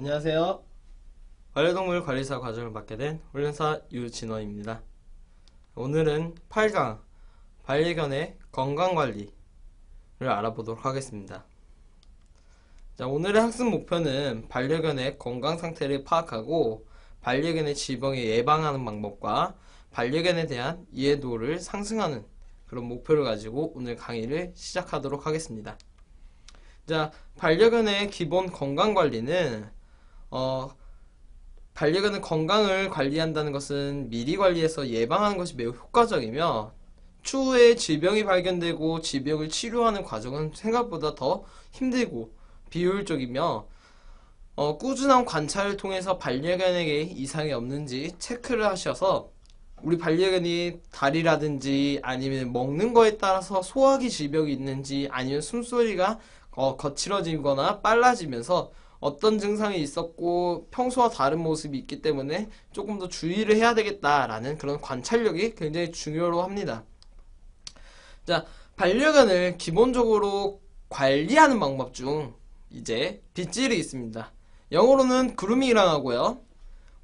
안녕하세요. 반려동물 관리사 과정을 맡게 된 훈련사 유진원입니다. 오늘은 8강 반려견의 건강관리를 알아보도록 하겠습니다. 자, 오늘의 학습 목표는 반려견의 건강 상태를 파악하고 반려견의 질병을 예방하는 방법과 반려견에 대한 이해도를 상승하는 그런 목표를 가지고 오늘 강의를 시작하도록 하겠습니다. 자, 반려견의 기본 건강관리는 반려견의 건강을 관리한다는 것은 미리 관리해서 예방하는 것이 매우 효과적이며 추후에 질병이 발견되고 질병을 치료하는 과정은 생각보다 더 힘들고 비효율적이며 꾸준한 관찰을 통해서 반려견에게 이상이 없는지 체크를 하셔서 우리 반려견이 다리라든지 아니면 먹는 거에 따라서 소화기 질병이 있는지 아니면 숨소리가 거칠어지거나 빨라지면서 어떤 증상이 있었고 평소와 다른 모습이 있기 때문에 조금 더 주의를 해야 되겠다라는 그런 관찰력이 굉장히 중요로 합니다. 자, 반려견을 기본적으로 관리하는 방법 중 이제 빗질이 있습니다. 영어로는 그루밍이라고 하고요.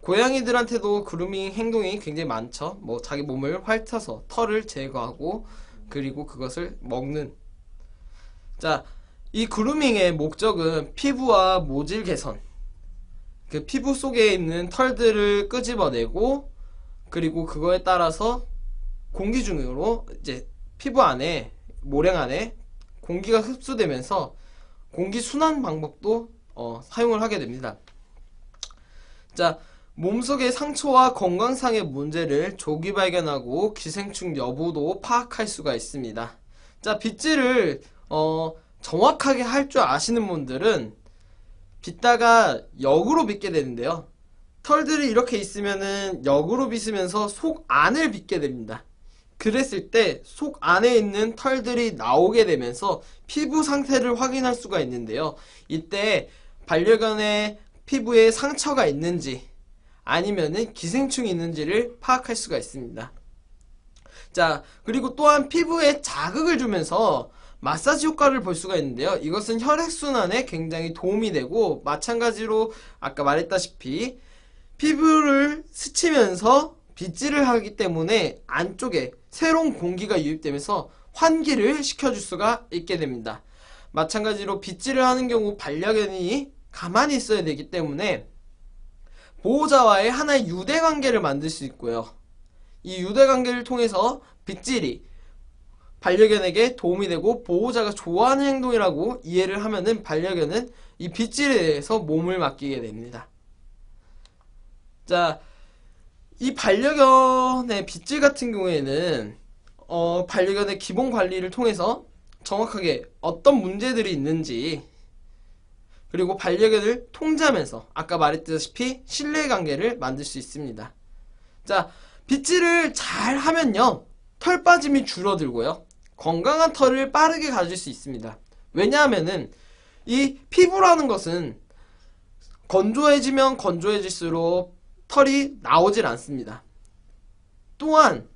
고양이들한테도 그루밍 행동이 굉장히 많죠. 뭐 자기 몸을 핥아서 털을 제거하고 그리고 그것을 먹는. 자, 이 그루밍의 목적은 피부와 모질 개선, 그 피부 속에 있는 털들을 끄집어내고 그리고 그거에 따라서 공기 중으로 이제 피부 안에 모랭 안에 공기가 흡수되면서 공기 순환 방법도 사용을 하게 됩니다. 자, 몸속의 상처와 건강상의 문제를 조기 발견하고 기생충 여부도 파악할 수가 있습니다. 자, 빗질을 정확하게 할 줄 아시는 분들은 빗다가 역으로 빗게 되는데요. 털들이 이렇게 있으면은 역으로 빗으면서 속 안을 빗게 됩니다. 그랬을 때 속 안에 있는 털들이 나오게 되면서 피부 상태를 확인할 수가 있는데요. 이때 반려견의 피부에 상처가 있는지 아니면은 기생충이 있는지를 파악할 수가 있습니다. 자, 그리고 또한 피부에 자극을 주면서 마사지 효과를 볼 수가 있는데요. 이것은 혈액순환에 굉장히 도움이 되고 마찬가지로 아까 말했다시피 피부를 스치면서 빗질을 하기 때문에 안쪽에 새로운 공기가 유입되면서 환기를 시켜줄 수가 있게 됩니다. 마찬가지로 빗질을 하는 경우 반려견이 가만히 있어야 되기 때문에 보호자와의 하나의 유대관계를 만들 수 있고요. 이 유대관계를 통해서 빗질이 반려견에게 도움이 되고 보호자가 좋아하는 행동이라고 이해를 하면은 반려견은 이 빗질에 대해서 몸을 맡기게 됩니다. 자, 이 반려견의 빗질 같은 경우에는 반려견의 기본 관리를 통해서 정확하게 어떤 문제들이 있는지 그리고 반려견을 통제하면서 아까 말했다시피 신뢰관계를 만들 수 있습니다. 자, 빗질을 잘 하면요 털 빠짐이 줄어들고요 건강한 털을 빠르게 가질 수 있습니다. 왜냐하면은 이 피부라는 것은 건조해지면 건조해질수록 털이 나오질 않습니다. 또한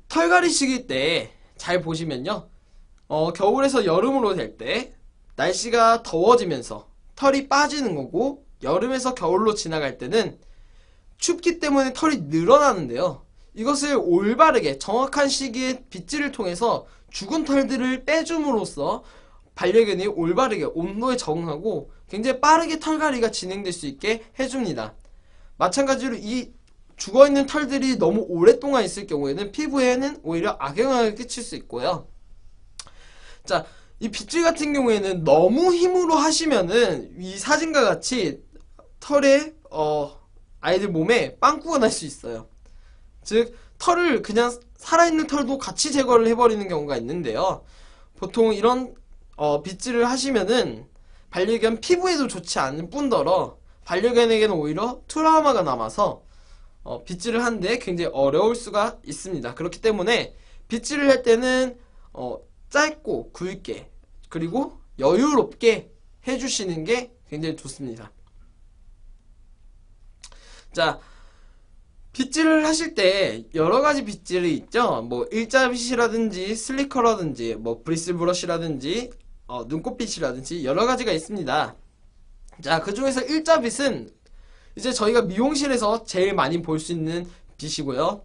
털갈이 시기 때 잘 보시면요 겨울에서 여름으로 될 때 날씨가 더워지면서 털이 빠지는 거고 여름에서 겨울로 지나갈 때는 춥기 때문에 털이 늘어나는데요. 이것을 올바르게 정확한 시기에 빗질을 통해서 죽은 털들을 빼줌으로써 반려견이 올바르게 온도에 적응하고 굉장히 빠르게 털갈이가 진행될 수 있게 해줍니다. 마찬가지로 이 죽어있는 털들이 너무 오랫동안 있을 경우에는 피부에는 오히려 악영향을 끼칠 수 있고요. 자, 이 빗질 같은 경우에는 너무 힘으로 하시면은 이 사진과 같이 털에 아이들 몸에 빵꾸가 날 수 있어요. 즉 털을 그냥 살아있는 털도 같이 제거를 해버리는 경우가 있는데요. 보통 이런 빗질을 하시면은 반려견 피부에도 좋지 않을 뿐더러 반려견에게는 오히려 트라우마가 남아서 빗질을 하는데 굉장히 어려울 수가 있습니다. 그렇기 때문에 빗질을 할 때는 짧고 굵게 그리고 여유롭게 해주시는 게 굉장히 좋습니다. 자, 빗질을 하실 때 여러가지 빗질이 있죠. 뭐 일자빗이라든지 슬리커라든지 뭐 브리슬 브러쉬라든지 눈꽃빗이라든지 여러가지가 있습니다. 자, 그 중에서 일자빗은 이제 저희가 미용실에서 제일 많이 볼 수 있는 빗이고요.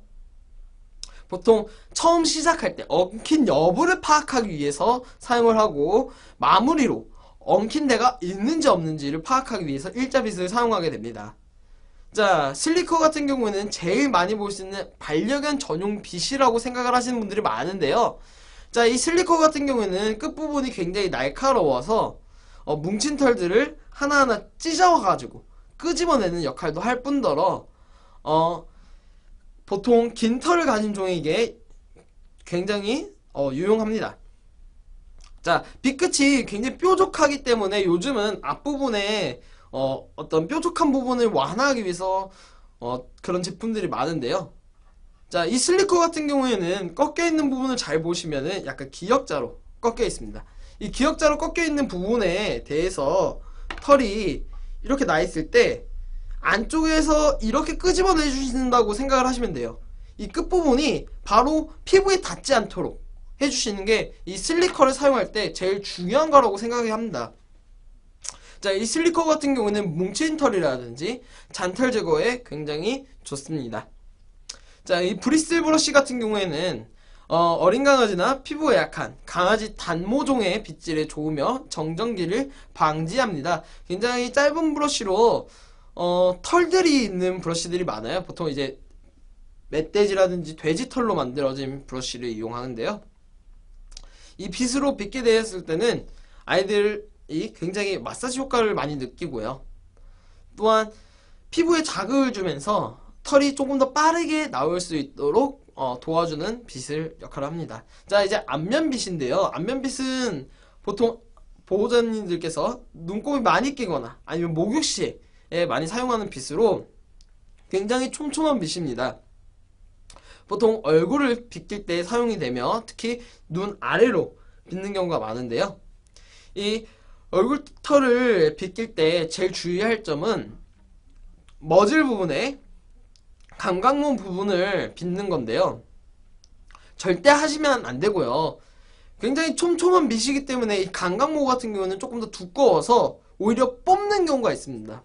보통 처음 시작할 때 엉킨 여부를 파악하기 위해서 사용을 하고, 마무리로 엉킨 데가 있는지 없는지를 파악하기 위해서 일자빗을 사용하게 됩니다. 자, 슬리커 같은 경우에는 제일 많이 볼 수 있는 반려견 전용 빗이라고 생각을 하시는 분들이 많은데요. 자, 이 슬리커 같은 경우에는 끝부분이 굉장히 날카로워서 뭉친 털들을 하나하나 찢어가지고 끄집어내는 역할도 할 뿐더러 보통 긴 털을 가진 종에게 굉장히 유용합니다. 자, 빗끝이 굉장히 뾰족하기 때문에 요즘은 앞부분에 어떤 뾰족한 부분을 완화하기 위해서 그런 제품들이 많은데요. 자, 이 슬리커 같은 경우에는 꺾여 있는 부분을 잘 보시면은 약간 기역자로 꺾여 있습니다. 이 기역자로 꺾여 있는 부분에 대해서 털이 이렇게 나 있을 때 안쪽에서 이렇게 끄집어내 주신다고 생각을 하시면 돼요. 이 끝부분이 바로 피부에 닿지 않도록 해주시는 게 이 슬리커를 사용할 때 제일 중요한 거라고 생각을 합니다. 자, 이 슬리커 같은 경우는 뭉친 털이라든지 잔털 제거에 굉장히 좋습니다. 자, 이 브리슬 브러쉬 같은 경우에는 어린 강아지나 피부가 약한 강아지 단모종의 빗질에 좋으며 정전기를 방지합니다. 굉장히 짧은 브러쉬로 털들이 있는 브러쉬들이 많아요. 보통 이제 멧돼지라든지 돼지 털로 만들어진 브러쉬를 이용하는데요. 이 빗으로 빗게 되었을 때는 아이들이 굉장히 마사지 효과를 많이 느끼고요. 또한 피부에 자극을 주면서 털이 조금 더 빠르게 나올 수 있도록 도와주는 빗을 역할을 합니다. 자, 이제 안면빗인데요. 안면빗은 보통 보호자님들께서 눈곱이 많이 끼거나 아니면 목욕 시에 많이 사용하는 빗으로 굉장히 촘촘한 빗입니다. 보통 얼굴을 빗길 때 사용이 되며 특히 눈 아래로 빗는 경우가 많은데요. 이 얼굴 털을 빗길 때 제일 주의할 점은 머질 부분에 감각몬 부분을 빗는 건데요. 절대 하시면 안 되고요. 굉장히 촘촘한 빗이기 때문에 이 감각모 같은 경우는 조금 더 두꺼워서 오히려 뽑는 경우가 있습니다.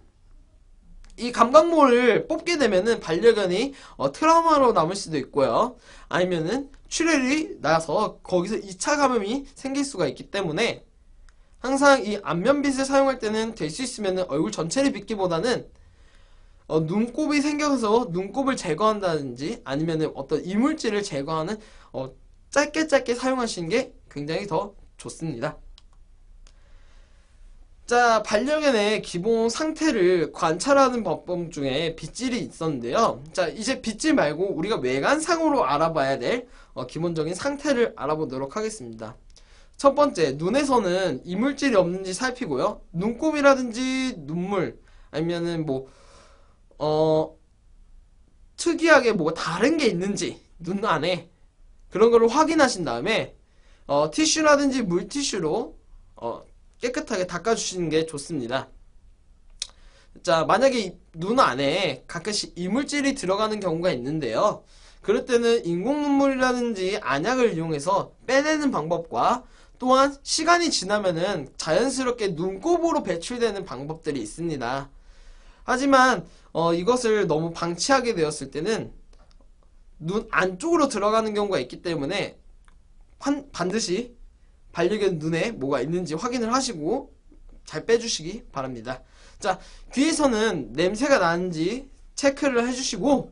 이 감각모를 뽑게 되면은 반려견이 트라우마로 남을 수도 있고요. 아니면은 출혈이 나서 거기서 2차 감염이 생길 수가 있기 때문에 항상 이 안면빗을 사용할 때는 될 수 있으면은 얼굴 전체를 빗기보다는 눈곱이 생겨서 눈곱을 제거한다든지 아니면은 어떤 이물질을 제거하는 짧게 사용하시는 게 굉장히 더 좋습니다. 자, 반려견의 기본 상태를 관찰하는 방법 중에 빗질이 있었는데요. 자, 이제 빗질 말고 우리가 외관상으로 알아봐야 될 기본적인 상태를 알아보도록 하겠습니다. 첫 번째, 눈에서는 이물질이 없는지 살피고요. 눈곱이라든지 눈물 아니면은 특이하게 뭐가 다른 게 있는지 눈 안에 그런 거를 확인하신 다음에 티슈라든지 물티슈로 깨끗하게 닦아주시는 게 좋습니다. 자, 만약에 눈 안에 가끔씩 이물질이 들어가는 경우가 있는데요. 그럴 때는 인공 눈물이라든지 안약을 이용해서 빼내는 방법과 또한 시간이 지나면은 자연스럽게 눈곱으로 배출되는 방법들이 있습니다. 하지만 이것을 너무 방치하게 되었을 때는 눈 안쪽으로 들어가는 경우가 있기 때문에 반드시 반려견 눈에 뭐가 있는지 확인을 하시고 잘 빼주시기 바랍니다. 자, 귀에서는 냄새가 나는지 체크를 해주시고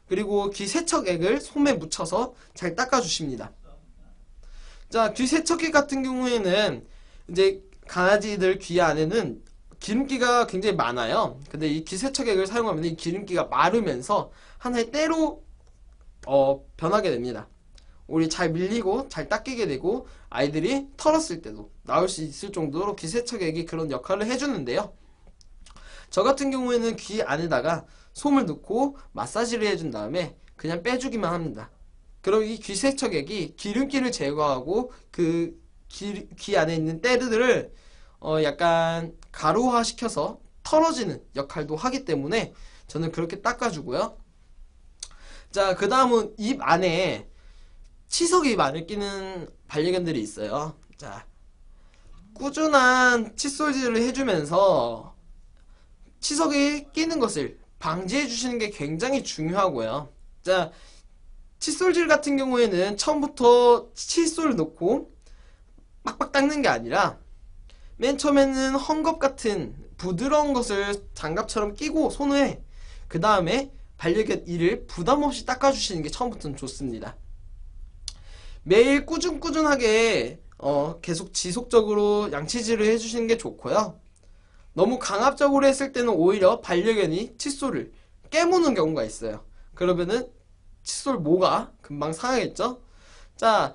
그리고 귀 세척액을 솜에 묻혀서 잘 닦아주십니다. 자, 귀 세척액 같은 경우에는 이제 강아지들 귀 안에는 기름기가 굉장히 많아요. 근데 이 귀 세척액을 사용하면 이 기름기가 마르면서 하나의 때로 변하게 됩니다. 우리 잘 밀리고 잘 닦이게 되고 아이들이 털었을 때도 나올 수 있을 정도로 귀 세척액이 그런 역할을 해주는데요. 저 같은 경우에는 귀 안에다가 솜을 넣고 마사지를 해준 다음에 그냥 빼주기만 합니다. 그럼 이 귀 세척액이 기름기를 제거하고 그 귀 안에 있는 때들을 약간 가루화 시켜서 털어지는 역할도 하기 때문에 저는 그렇게 닦아주고요. 자, 그 다음은 입 안에 치석이 많이 끼는 반려견들이 있어요. 자, 꾸준한 칫솔질을 해주면서 치석이 끼는 것을 방지해 주시는 게 굉장히 중요하고요. 자, 칫솔질 같은 경우에는 처음부터 칫솔을 넣고 빡빡 닦는 게 아니라 맨 처음에는 헝겊 같은 부드러운 것을 장갑처럼 끼고 손에, 그 다음에 반려견 이를 부담 없이 닦아주시는 게 처음부터는 좋습니다. 매일 꾸준하게 계속 지속적으로 양치질을 해주시는 게 좋고요. 너무 강압적으로 했을 때는 오히려 반려견이 칫솔을 깨무는 경우가 있어요. 그러면은 칫솔 모가 금방 상하겠죠? 자,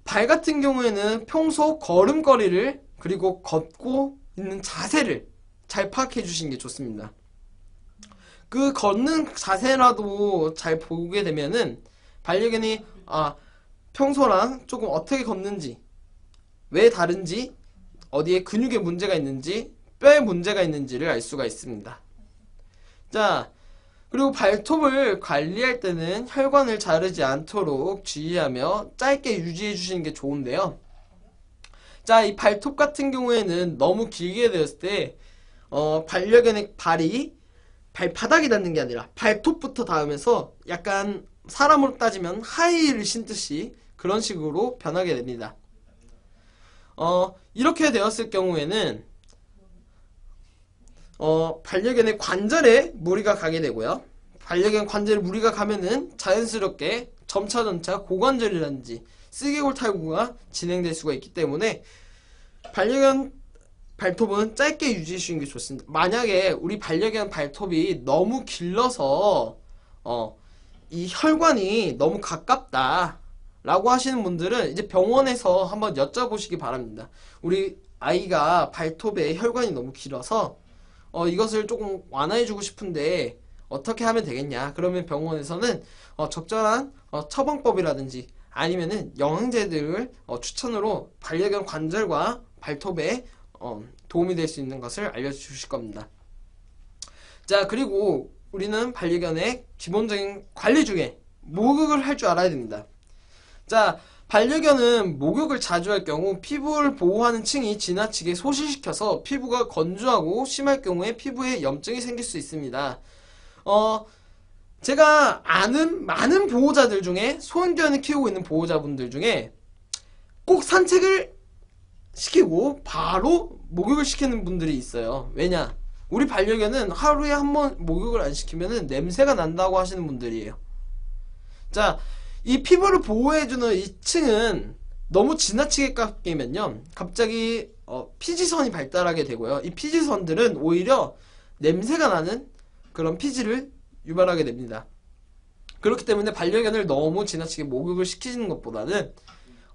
발 같은 경우에는 평소 걸음걸이를, 그리고 걷고 있는 자세를 잘 파악해 주시는 게 좋습니다. 그 걷는 자세라도 잘 보게 되면은 반려견이 평소랑 조금 어떻게 걷는지, 왜 다른지, 어디에 근육에 문제가 있는지, 뼈에 문제가 있는지를 알 수가 있습니다. 자, 그리고 발톱을 관리할 때는 혈관을 자르지 않도록 주의하며 짧게 유지해 주시는 게 좋은데요. 자, 이 발톱 같은 경우에는 너무 길게 되었을 때 반려견의 발이 발바닥이 닿는 게 아니라 발톱부터 닿으면서 약간 사람으로 따지면 하이힐을 신듯이 그런 식으로 변하게 됩니다. 이렇게 되었을 경우에는 반려견의 관절에 무리가 가게 되고요. 반려견 관절에 무리가 가면은 자연스럽게 점차 고관절이라든지 쓰개골 탈구가 진행될 수가 있기 때문에 반려견 발톱은 짧게 유지해 주시는 게 좋습니다. 만약에 우리 반려견 발톱이 너무 길러서 이 혈관이 너무 가깝다 라고 하시는 분들은 이제 병원에서 한번 여쭤보시기 바랍니다. 우리 아이가 발톱에 혈관이 너무 길어서 이것을 조금 완화해주고 싶은데 어떻게 하면 되겠냐. 그러면 병원에서는 적절한 처방법이라든지 아니면은 영양제들을 추천으로 반려견 관절과 발톱에 도움이 될 수 있는 것을 알려주실 겁니다. 자, 그리고 우리는 반려견의 기본적인 관리 중에 목욕을 할 줄 알아야 됩니다. 자, 반려견은 목욕을 자주 할 경우 피부를 보호하는 층이 지나치게 소실시켜서 피부가 건조하고 심할 경우에 피부에 염증이 생길 수 있습니다. 제가 아는 많은 보호자들 중에, 소형견을 키우고 있는 보호자분들 중에 꼭 산책을 시키고 바로 목욕을 시키는 분들이 있어요. 왜냐? 우리 반려견은 하루에 한 번 목욕을 안 시키면 냄새가 난다고 하시는 분들이에요. 자, 이 피부를 보호해주는 이 층은 너무 지나치게 깎이면요, 갑자기 피지선이 발달하게 되고요. 이 피지선들은 오히려 냄새가 나는 그런 피지를 유발하게 됩니다. 그렇기 때문에 반려견을 너무 지나치게 목욕을 시키는 것보다는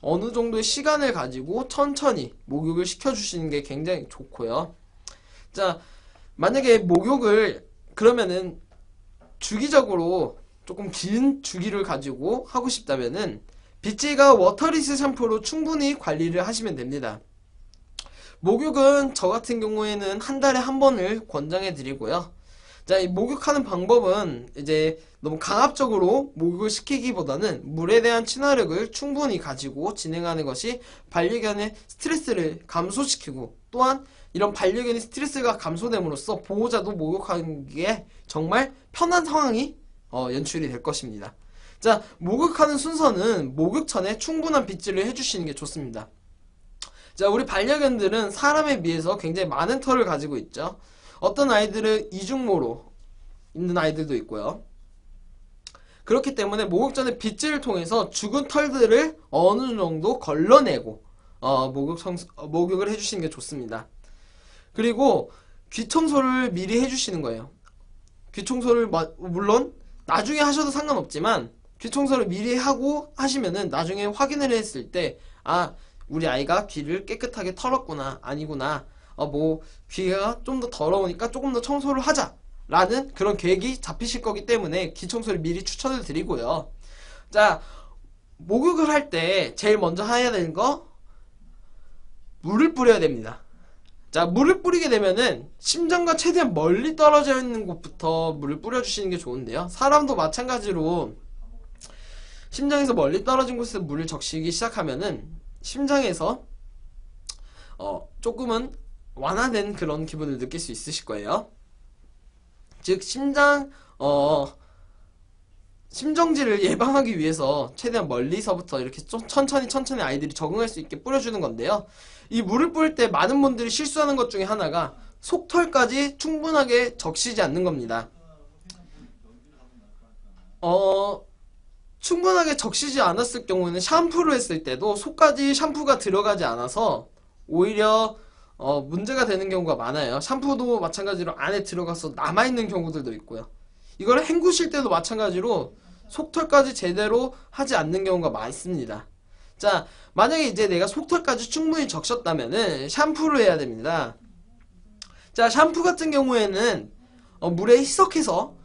어느 정도의 시간을 가지고 천천히 목욕을 시켜주시는 게 굉장히 좋고요. 자, 만약에 목욕을 그러면은 주기적으로 조금 긴 주기를 가지고 하고 싶다면은 비치가 워터리스 샴푸로 충분히 관리를 하시면 됩니다. 목욕은 저 같은 경우에는 한 달에 한 번을 권장해 드리고요. 자, 이 목욕하는 방법은 이제 너무 강압적으로 목욕을 시키기보다는 물에 대한 친화력을 충분히 가지고 진행하는 것이 반려견의 스트레스를 감소시키고, 또한 이런 반려견의 스트레스가 감소됨으로써 보호자도 목욕하는 게 정말 편한 상황이 연출이 될 것입니다. 자, 목욕하는 순서는 목욕 전에 충분한 빗질을 해주시는 게 좋습니다. 자, 우리 반려견들은 사람에 비해서 굉장히 많은 털을 가지고 있죠. 어떤 아이들은 이중모로 있는 아이들도 있고요. 그렇기 때문에 목욕 전에 빗질을 통해서 죽은 털들을 어느 정도 걸러내고 목욕을 해주시는 게 좋습니다. 그리고 귀 청소를 미리 해주시는 거예요. 귀 청소를 물론 나중에 하셔도 상관없지만 귀 청소를 미리 하고 하시면은 나중에 확인을 했을 때 우리 아이가 귀를 깨끗하게 털었구나, 아니구나, 귀가 좀 더 더러우니까 조금 더 청소를 하자 라는 그런 계획이 잡히실 거기 때문에 귀 청소를 미리 추천을 드리고요. 자, 목욕을 할 때 제일 먼저 해야 되는 거, 물을 뿌려야 됩니다. 자, 물을 뿌리게 되면은 심장과 최대한 멀리 떨어져 있는 곳부터 물을 뿌려주시는 게 좋은데요. 사람도 마찬가지로 심장에서 멀리 떨어진 곳에서 물을 적시기 시작하면은 심장에서 조금은 완화된 그런 기분을 느낄 수 있으실 거예요. 즉 심정지를 예방하기 위해서 최대한 멀리서부터 이렇게 좀 천천히 아이들이 적응할 수 있게 뿌려주는 건데요. 이 물을 뿌릴 때 많은 분들이 실수하는 것 중에 하나가 속털까지 충분하게 적시지 않는 겁니다. 충분하게 적시지 않았을 경우에는 샴푸를 했을 때도 속까지 샴푸가 들어가지 않아서 오히려 문제가 되는 경우가 많아요. 샴푸도 마찬가지로 안에 들어가서 남아있는 경우들도 있고요. 이걸 헹구실 때도 마찬가지로 속털까지 제대로 하지 않는 경우가 많습니다. 자, 만약에 이제 내가 속털까지 충분히 적셨다면은 샴푸를 해야 됩니다. 자, 샴푸 같은 경우에는 물에 희석해서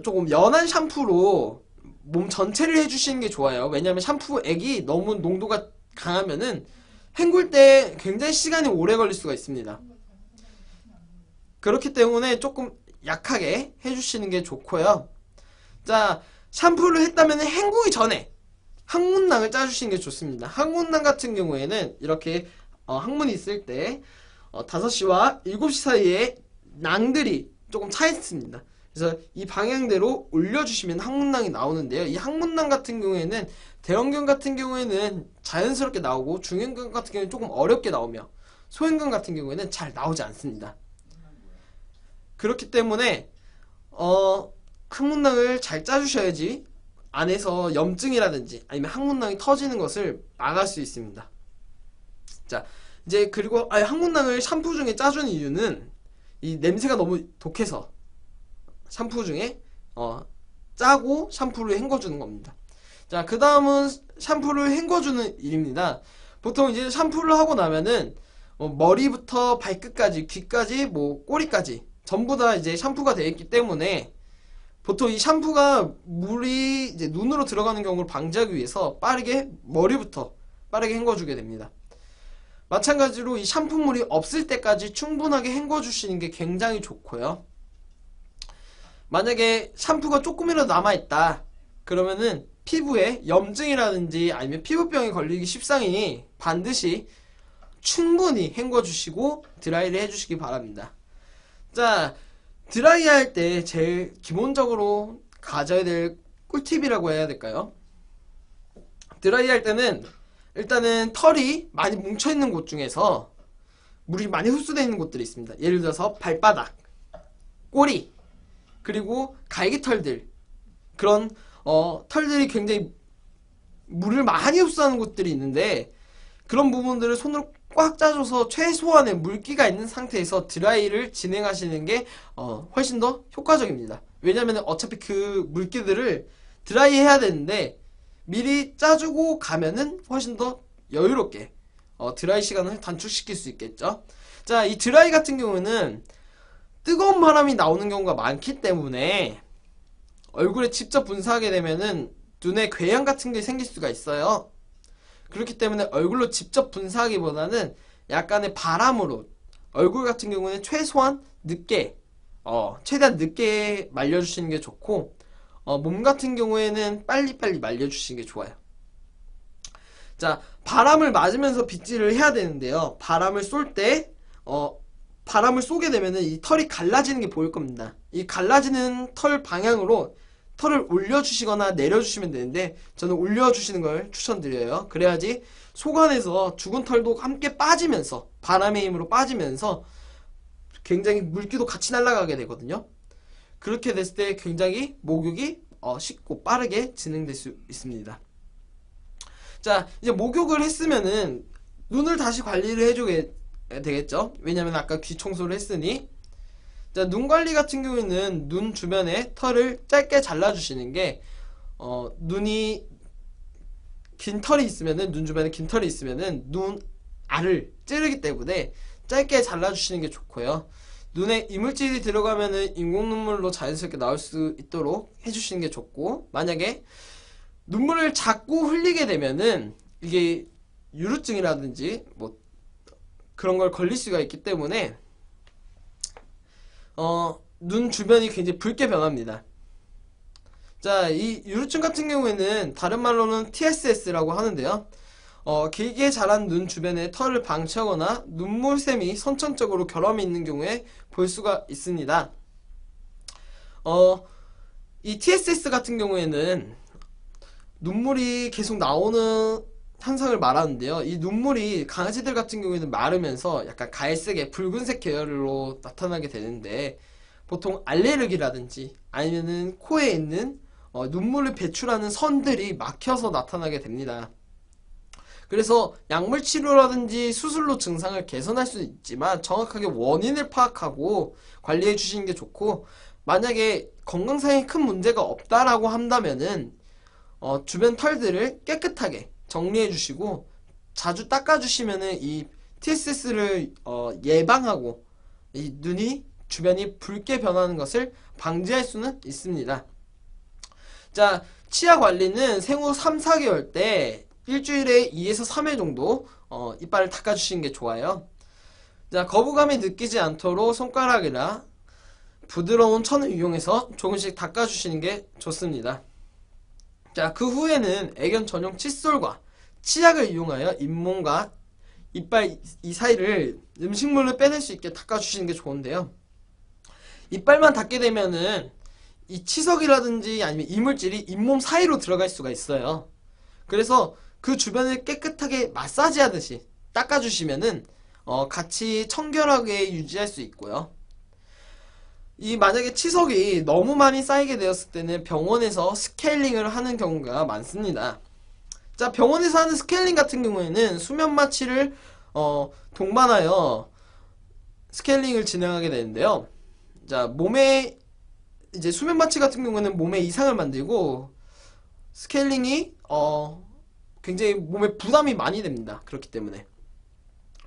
조금 연한 샴푸로 몸 전체를 해주시는 게 좋아요. 왜냐하면 샴푸액이 너무 농도가 강하면은 헹굴 때 굉장히 시간이 오래 걸릴 수가 있습니다. 그렇기 때문에 조금 약하게 해주시는 게 좋고요. 자, 샴푸를 했다면 헹구기 전에 항문낭을 짜주시는 게 좋습니다. 항문낭 같은 경우에는 이렇게 항문이 있을 때 5시와 7시 사이에 낭들이 조금 차 있습니다. 그래서 이 방향대로 올려주시면 항문낭이 나오는데요. 이 항문낭 같은 경우에는 대형견 같은 경우에는 자연스럽게 나오고 중형견 같은 경우에는 조금 어렵게 나오며 소형견 같은 경우에는 잘 나오지 않습니다. 그렇기 때문에 항문낭을 잘 짜주셔야지 안에서 염증이라든지 아니면 항문낭이 터지는 것을 막을 수 있습니다. 자, 이제 그리고 항문낭을 샴푸 중에 짜주는 이유는 이 냄새가 너무 독해서 샴푸 중에 짜고 샴푸를 헹궈주는 겁니다. 자, 그 다음은 샴푸를 헹궈주는 일입니다. 보통 이제 샴푸를 하고 나면은 머리부터 발끝까지, 귀까지, 뭐 꼬리까지 전부 다 이제 샴푸가 되어 있기 때문에 보통 이 샴푸가 물이 이제 눈으로 들어가는 경우를 방지하기 위해서 머리부터 빠르게 헹궈주게 됩니다. 마찬가지로 이 샴푸물이 없을 때까지 충분하게 헹궈주시는 게 굉장히 좋고요. 만약에 샴푸가 조금이라도 남아있다 그러면은 피부에 염증이라든지 아니면 피부병이 걸리기 십상이니 반드시 충분히 헹궈주시고 드라이를 해주시기 바랍니다. 자, 드라이 할 때 제일 기본적으로 가져야 될 꿀팁이라고 해야 될까요? 드라이 할 때는 일단은 털이 많이 뭉쳐있는 곳 중에서 물이 많이 흡수되어 있는 곳들이 있습니다. 예를 들어서 발바닥, 꼬리, 그리고 갈기털들, 그런 털들이 굉장히 물을 많이 흡수하는 곳들이 있는데 그런 부분들을 손으로 꽉 짜줘서 최소한의 물기가 있는 상태에서 드라이를 진행하시는 게 훨씬 더 효과적입니다. 왜냐면 어차피 그 물기들을 드라이 해야 되는데 미리 짜주고 가면은 훨씬 더 여유롭게 드라이 시간을 단축시킬 수 있겠죠. 자, 이 드라이 같은 경우는 뜨거운 바람이 나오는 경우가 많기 때문에 얼굴에 직접 분사하게 되면은 눈에 궤양 같은 게 생길 수가 있어요. 그렇기 때문에 얼굴로 직접 분사하기보다는 약간의 바람으로 얼굴 같은 경우는 최대한 늦게 말려주시는 게 좋고 몸 같은 경우에는 빨리빨리 말려주시는 게 좋아요. 자, 바람을 맞으면서 빗질을 해야 되는데요. 바람을 쏘게 되면은 이 털이 갈라지는 게 보일 겁니다. 이 갈라지는 털 방향으로 털을 올려주시거나 내려주시면 되는데 저는 올려주시는 걸 추천드려요. 그래야지 속안에서 죽은 털도 함께 빠지면서 바람의 힘으로 빠지면서 굉장히 물기도 같이 날아가게 되거든요. 그렇게 됐을 때 굉장히 목욕이 쉽고 빠르게 진행될 수 있습니다. 자, 이제 목욕을 했으면은 눈을 다시 관리를 해주게 되겠죠. 왜냐면 아까 귀 청소를 했으니. 자, 눈 관리 같은 경우에는 눈 주변에 털을 짧게 잘라주시는 게 눈이 긴 털이 있으면은 눈 주변에 긴 털이 있으면은 눈 알을 찌르기 때문에 짧게 잘라주시는 게 좋고요. 눈에 이물질이 들어가면은 인공 눈물로 자연스럽게 나올 수 있도록 해주시는 게 좋고, 만약에 눈물을 자꾸 흘리게 되면은 이게 유루증이라든지 뭐 그런 걸 걸릴 수가 있기 때문에 눈 주변이 굉장히 붉게 변합니다. 자, 이 유루증 같은 경우에는 다른 말로는 TSS라고 하는데요. 길게 자란 눈 주변에 털을 방치하거나 눈물샘이 선천적으로 결함이 있는 경우에 볼 수가 있습니다. 어, 이 TSS 같은 경우에는 눈물이 계속 나오는 현상을 말하는데요. 이 눈물이 강아지들 같은 경우에는 마르면서 약간 갈색의 붉은색 계열로 나타나게 되는데, 보통 알레르기라든지 아니면은 코에 있는 눈물을 배출하는 선들이 막혀서 나타나게 됩니다. 그래서 약물 치료라든지 수술로 증상을 개선할 수 있지만 정확하게 원인을 파악하고 관리해 주시는 게 좋고, 만약에 건강상에 큰 문제가 없다라고 한다면은 주변 털들을 깨끗하게 정리해 주시고 자주 닦아 주시면은 이 TSS를 예방하고 이 눈이 주변이 붉게 변하는 것을 방지할 수는 있습니다. 자, 치아 관리는 생후 3, 4개월 때 일주일에 2에서 3회 정도 이빨을 닦아주시는 게 좋아요. 자, 거부감이 느끼지 않도록 손가락이나 부드러운 천을 이용해서 조금씩 닦아주시는 게 좋습니다. 자, 그 후에는 애견 전용 칫솔과 치약을 이용하여 잇몸과 이빨 이 사이를 음식물을 빼낼 수 있게 닦아주시는 게 좋은데요. 이빨만 닦게 되면은 이 치석이라든지 아니면 이물질이 잇몸 사이로 들어갈 수가 있어요. 그래서 그 주변을 깨끗하게 마사지 하듯이 닦아주시면은 같이 청결하게 유지할 수 있고요. 이 만약에 치석이 너무 많이 쌓이게 되었을 때는 병원에서 스케일링을 하는 경우가 많습니다. 자, 병원에서 하는 스케일링 같은 경우에는 수면 마취를 동반하여 스케일링을 진행하게 되는데요. 자, 몸에 이제 수면 마취 같은 경우는 몸에 이상을 만들고, 스케일링이 굉장히 몸에 부담이 많이 됩니다. 그렇기 때문에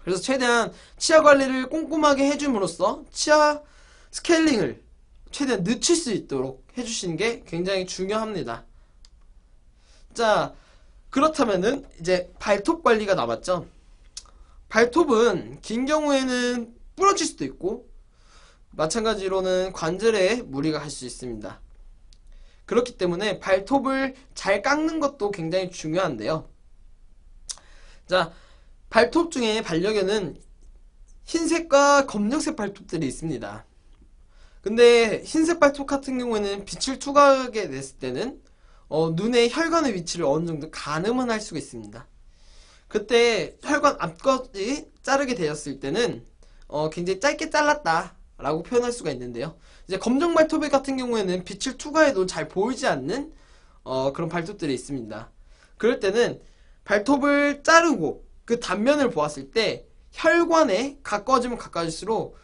그래서 최대한 치아 관리를 꼼꼼하게 해줌으로써 치아 스케일링을 최대한 늦출 수 있도록 해주시는 게 굉장히 중요합니다. 자, 그렇다면은 이제 발톱 관리가 남았죠. 발톱은 긴 경우에는 부러질 수도 있고, 마찬가지로는 관절에 무리가 갈 수 있습니다. 그렇기 때문에 발톱을 잘 깎는 것도 굉장히 중요한데요. 자, 발톱 중에 반려견은 흰색과 검정색 발톱들이 있습니다. 근데 흰색 발톱 같은 경우에는 빛을 투과하게 됐을 때는 눈의 혈관의 위치를 어느 정도 가늠은 할 수가 있습니다. 그때 혈관 앞까지 자르게 되었을 때는 굉장히 짧게 잘랐다 라고 표현할 수가 있는데요. 이제 검정 발톱 같은 경우에는 빛을 투과해도 잘 보이지 않는 그런 발톱들이 있습니다. 그럴 때는 발톱을 자르고 그 단면을 보았을 때 혈관에 가까워지면 가까워질수록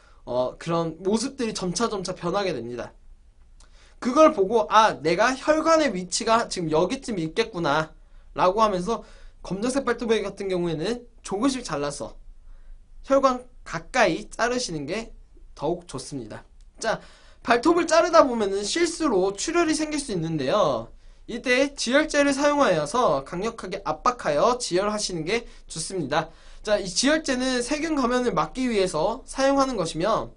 그런 모습들이 점차 변하게 됩니다. 그걸 보고 내가 혈관의 위치가 지금 여기쯤 있겠구나 라고 하면서 검정색 발톱 같은 경우에는 조금씩 잘라서 혈관 가까이 자르시는 게 더욱 좋습니다. 자, 발톱을 자르다 보면은 실수로 출혈이 생길 수 있는데요. 이때 지혈제를 사용하여서 강력하게 압박하여 지혈하시는 게 좋습니다. 자, 이 지혈제는 세균 감염을 막기 위해서 사용하는 것이며,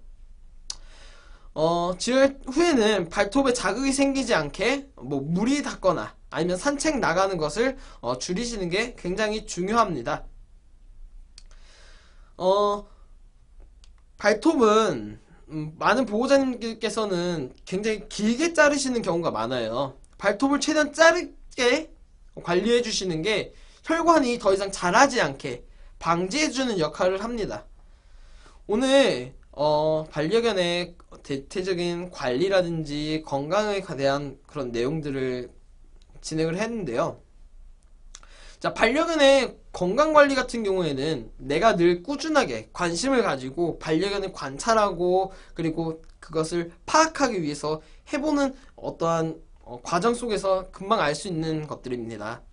지혈 후에는 발톱에 자극이 생기지 않게 물이 닿거나 아니면 산책 나가는 것을 줄이시는 게 굉장히 중요합니다. 발톱은 많은 보호자님께서는 굉장히 길게 자르시는 경우가 많아요. 발톱을 최대한 짧게 관리해 주시는 게 혈관이 더 이상 자라지 않게 방지해주는 역할을 합니다. 오늘 반려견의 대체적인 관리라든지 건강에 대한 그런 내용들을 진행을 했는데요. 자, 반려견의 건강관리 같은 경우에는 내가 늘 꾸준하게 관심을 가지고 반려견을 관찰하고 그리고 그것을 파악하기 위해서 해보는 어떠한 과정 속에서 금방 알 수 있는 것들입니다.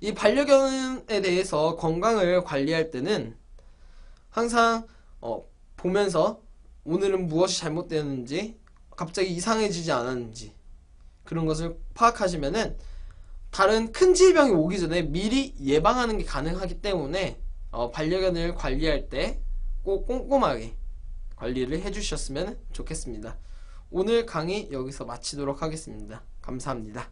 이 반려견에 대해서 건강을 관리할 때는 항상 보면서 오늘은 무엇이 잘못되었는지, 갑자기 이상해지지 않았는지 그런 것을 파악하시면은 다른 큰 질병이 오기 전에 미리 예방하는 게 가능하기 때문에 반려견을 관리할 때 꼭 꼼꼼하게 관리를 해주셨으면 좋겠습니다. 오늘 강의 여기서 마치도록 하겠습니다. 감사합니다.